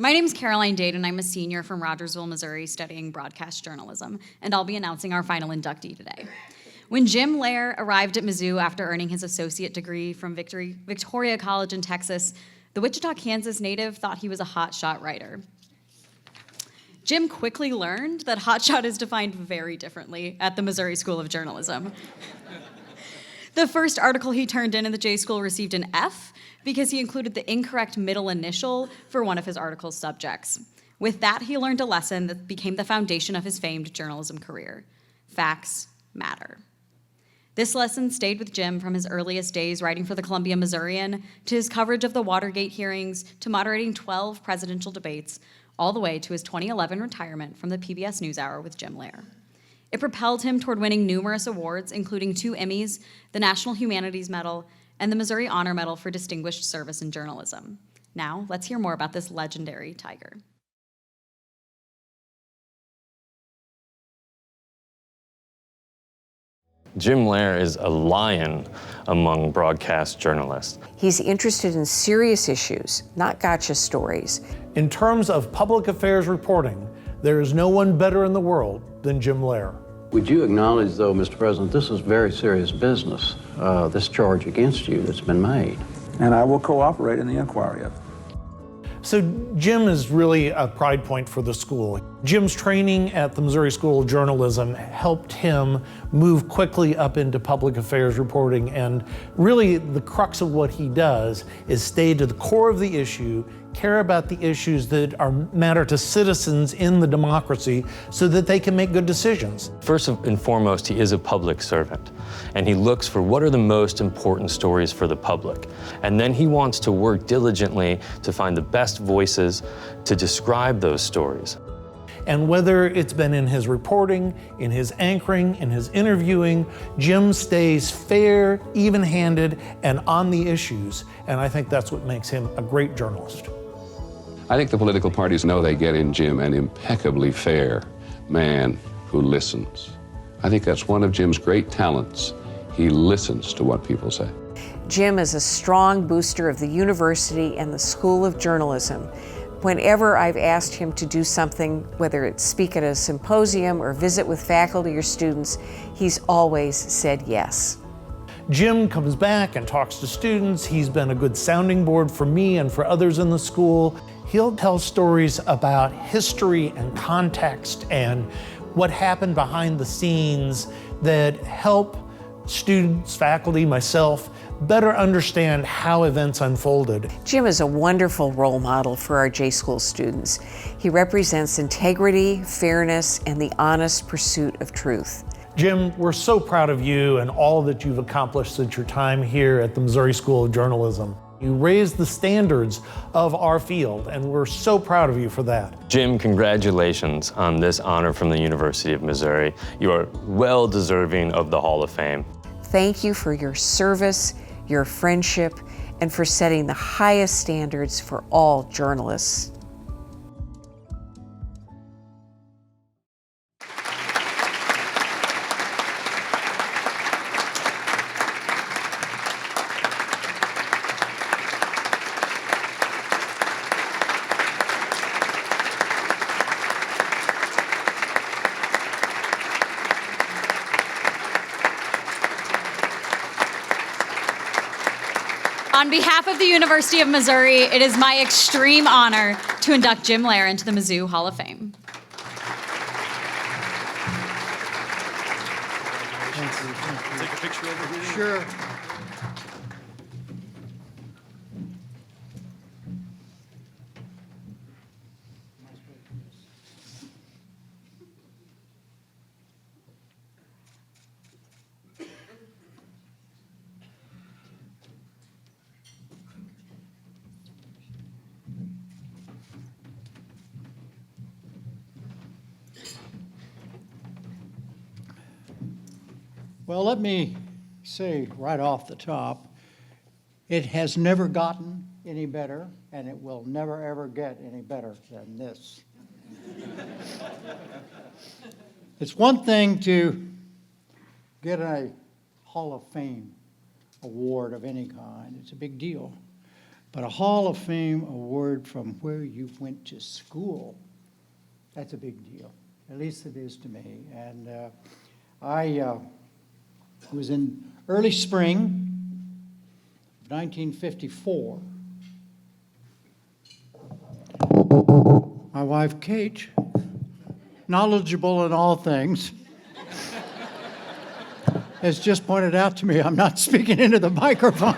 My name's Caroline Dade, and I'm a senior from Rogersville, Missouri, studying broadcast journalism, and I'll be announcing our final inductee today. When Jim Lehrer arrived at Mizzou after earning his associate degree from Victoria College in Texas, the Wichita, Kansas native thought he was a hotshot writer. Jim quickly learned that hotshot is defined very differently at the Missouri School of Journalism. The first article he turned in the J School received an F because he included the incorrect middle initial for one of his article's subjects. With that, he learned a lesson that became the foundation of his famed journalism career. Facts matter. This lesson stayed with Jim from his earliest days writing for the Columbia Missourian, to his coverage of the Watergate hearings, to moderating 12 presidential debates, all the way to his 2011 retirement from the PBS NewsHour with Jim Lehrer. It propelled him toward winning numerous awards, including 2 Emmys, the National Humanities Medal, and the Missouri Honor Medal for Distinguished Service in Journalism. Now, let's hear more about this legendary tiger. Jim Lehrer is a lion among broadcast journalists. He's interested in serious issues, not gotcha stories. In terms of public affairs reporting, there is no one better in the world than Jim Lehrer. Would you acknowledge, though, Mr. President, this is very serious business, this charge against you that's been made? And I will cooperate in the inquiry of it. So Jim is really a pride point for the school. Jim's training at the Missouri School of Journalism helped him move quickly up into public affairs reporting, and really the crux of what he does is stay to the core of the issue, care about the issues that matter to citizens in the democracy so that they can make good decisions. First and foremost, he is a public servant, and he looks for what are the most important stories for the public. And then he wants to work diligently to find the best voices to describe those stories. And whether it's been in his reporting, in his anchoring, in his interviewing, Jim stays fair, even-handed, and on the issues. And I think that's what makes him a great journalist. I think the political parties know they get in Jim an impeccably fair man who listens. I think that's one of Jim's great talents. He listens to what people say. Jim is a strong booster of the university and the School of Journalism. Whenever I've asked him to do something, whether it's speak at a symposium or visit with faculty or students, he's always said yes. Jim comes back and talks to students. He's been a good sounding board for me and for others in the school. He'll tell stories about history and context and what happened behind the scenes that help students, faculty, myself, better understand how events unfolded. Jim is a wonderful role model for our J-School students. He represents integrity, fairness, and the honest pursuit of truth. Jim, we're so proud of you and all that you've accomplished since your time here at the Missouri School of Journalism. You raised the standards of our field, and we're so proud of you for that. Jim, congratulations on this honor from the University of Missouri. You are well deserving of the Hall of Fame. Thank you for your service, your friendship, and for setting the highest standards for all journalists. On behalf of the University of Missouri, it is my extreme honor to induct Jim Lehrer into the Mizzou Hall of Fame. Take a picture over here. Sure. Well, let me say right off the top, it has never gotten any better, and it will never ever get any better than this. It's one thing to get a Hall of Fame award of any kind. It's a big deal. But a Hall of Fame award from where you went to school, that's a big deal. At least it is to me. And I was in early spring of 1954. My wife, Kate, knowledgeable in all things, has just pointed out to me I'm not speaking into the microphone.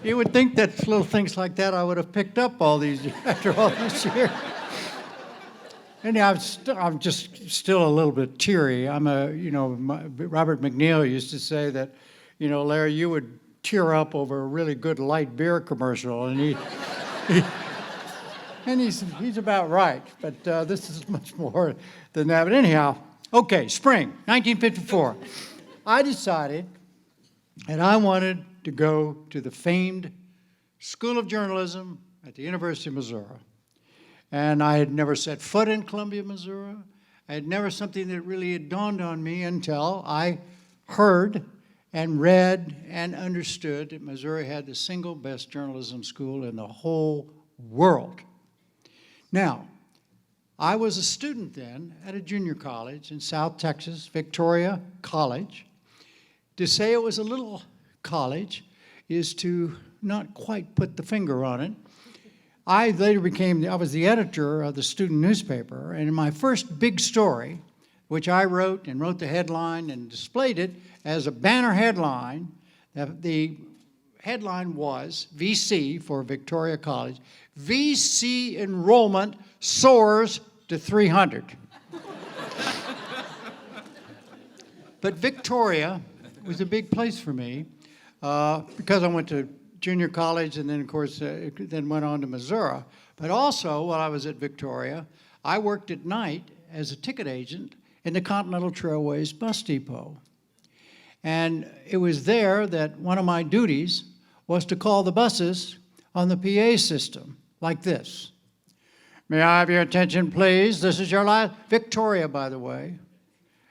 You would think that little things like that I would have picked up after all these years. Anyhow, I'm just still a little bit teary. Robert McNeil used to say that, Larry, you would tear up over a really good light beer commercial, and he's about right. But this is much more than that. But anyhow, okay, spring 1954. I decided that I wanted to go to the famed School of Journalism at the University of Missouri. And I had never set foot in Columbia, Missouri. I had never something that really had dawned on me until I heard and read and understood that Missouri had the single best journalism school in the whole world. Now, I was a student then at a junior college in South Texas, Victoria College. To say it was a little college is to not quite put the finger on it. I later I was the editor of the student newspaper, and in my first big story, which I wrote the headline and displayed it as a banner headline, the headline was VC for Victoria College, VC enrollment soars to 300. But Victoria was a big place for me because I went to junior college and then, of course, then went on to Missouri. But also, while I was at Victoria, I worked at night as a ticket agent in the Continental Trailways bus depot. And it was there that one of my duties was to call the buses on the PA system, like this. May I have your attention, please? This is your last. Victoria, by the way,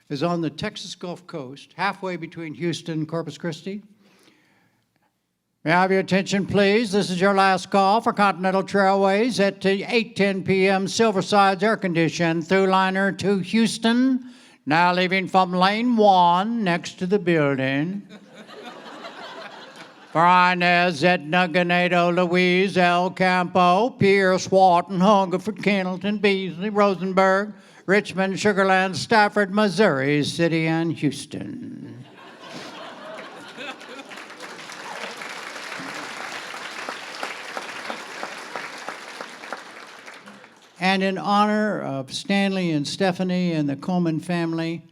is on the Texas Gulf Coast, halfway between Houston and Corpus Christi. May I have your attention, please? This is your last call for Continental Trailways at 8:10 p.m. Silverside's air-conditioned through liner to Houston, now leaving from lane 1 next to the building. For Inez, Edna, Ganado, Louise, El Campo, Pierce, Wharton, Hungerford, Kendleton, Beasley, Rosenberg, Richmond, Sugar Land, Stafford, Missouri City, and Houston. And in honor of Stanley and Stephanie and the Komen family,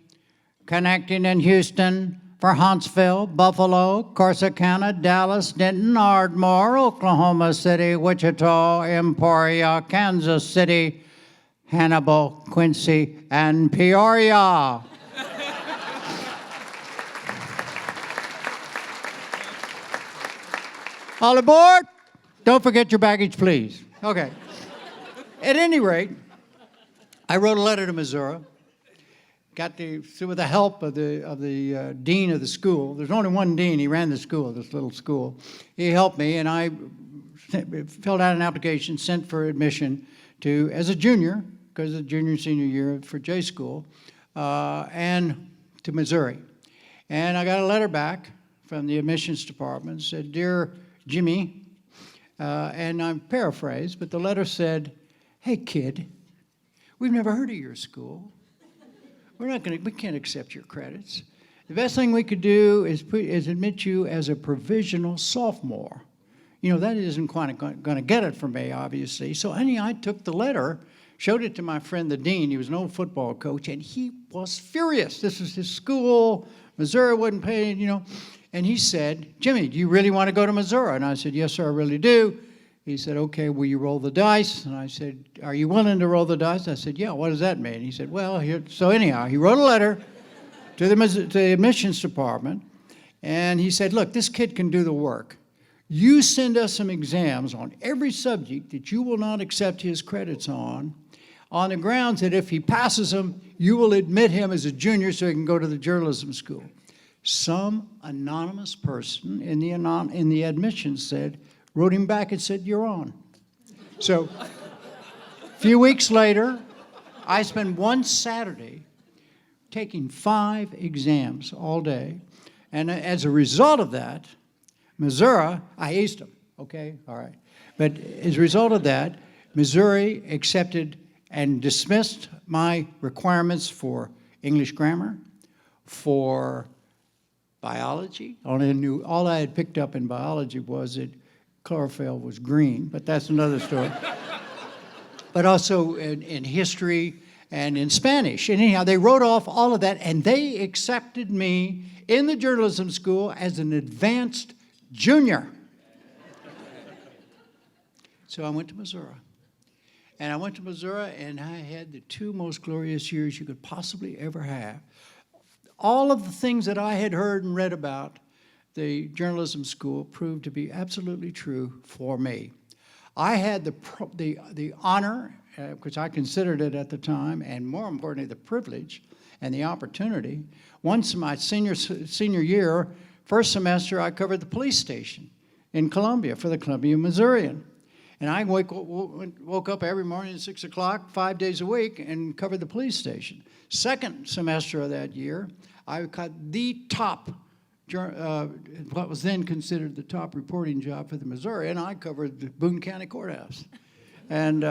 connecting in Houston for Huntsville, Buffalo, Corsicana, Dallas, Denton, Ardmore, Oklahoma City, Wichita, Emporia, Kansas City, Hannibal, Quincy, and Peoria. All aboard? Don't forget your baggage, please. Okay. At any rate, I wrote a letter to Missouri, with the help of the dean of the school. There's only one dean. He ran the school, this little school. He helped me, and I filled out an application, sent for admission as a junior, because of the junior and senior year for J School, and to Missouri. And I got a letter back from the admissions department, said, "Dear Jimmy," and I'm paraphrased, but the letter said, "Hey, kid, we've never heard of your school. We can't accept your credits. The best thing we could do is admit you as a provisional sophomore." That isn't quite going to get it for me, obviously. So I took the letter, showed it to my friend, the dean. He was an old football coach, and he was furious. This was his school. Missouri wouldn't pay, And he said, "Jimmy, do you really want to go to Missouri?" And I said, "Yes, sir, I really do." He said, "Okay, will you roll the dice?" And I said, "Are you willing to roll the dice?" I said, "Yeah, what does that mean?" He said, "Well, here." So anyhow, he wrote a letter to the admissions department, and he said, "Look, this kid can do the work. You send us some exams on every subject that you will not accept his credits on the grounds that if he passes them, you will admit him as a junior so he can go to the journalism school." some anonymous person in the admissions wrote him back and said, "You're on." So a few weeks later, I spent one Saturday taking 5 exams all day. And as a result of that, Missouri, I aced them, okay, all right. But as a result of that, Missouri accepted and dismissed my requirements for English grammar, for biology. All I had picked up in biology was that chlorophyll was green, but that's another story. But also in history and in Spanish. And anyhow, they wrote off all of that, and they accepted me in the journalism school as an advanced junior. So I went to Missouri. And I went to Missouri, and I had the 2 most glorious years you could possibly ever have. All of the things that I had heard and read about the journalism school proved to be absolutely true for me. I had the honor, which I considered it at the time, and more importantly, the privilege and the opportunity. Once in my senior year, first semester, I covered the police station in Columbia for the Columbia Missourian. And I woke up every morning at 6 o'clock, 5 days a week, and covered the police station. Second semester of that year, I got the top, what was then considered the top reporting job for the Missouri, and I covered the Boone County Courthouse. And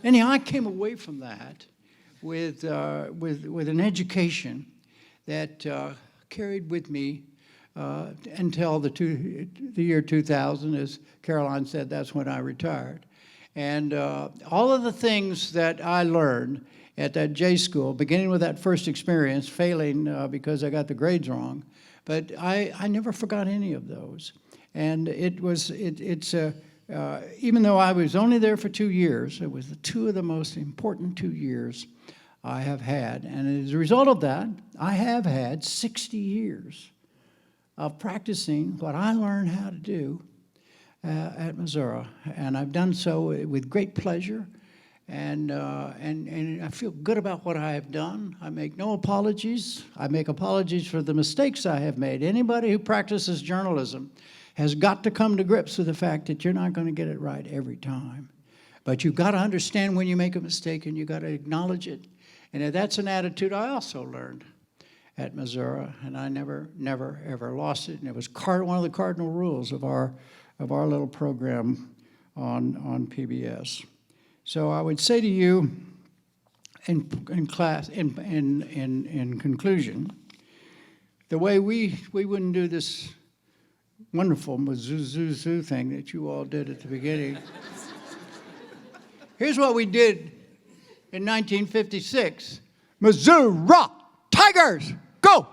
anyhow, I came away from that with an education that carried with me until the year 2000. As Caroline said, that's when I retired. And all of the things that I learned at that J school, beginning with that first experience, failing because I got the grades wrong, but I never forgot any of those. And even though I was only there for 2 years, it was 2 of the most important 2 years I have had. And as a result of that, I have had 60 years of practicing what I learned how to do at Missouri. And I've done so with great pleasure. And I feel good about what I have done. I make no apologies. I make apologies for the mistakes I have made. Anybody who practices journalism has got to come to grips with the fact that you're not going to get it right every time. But you've got to understand when you make a mistake, and you've got to acknowledge it. And that's an attitude I also learned at Missouri, and I never, ever lost it. And it was one of the cardinal rules of our little program on PBS. So I would say to you, in conclusion, the way we wouldn't do this wonderful Mizzou thing that you all did at the beginning. Here's what we did in 1956. Mizzou Tigers, go!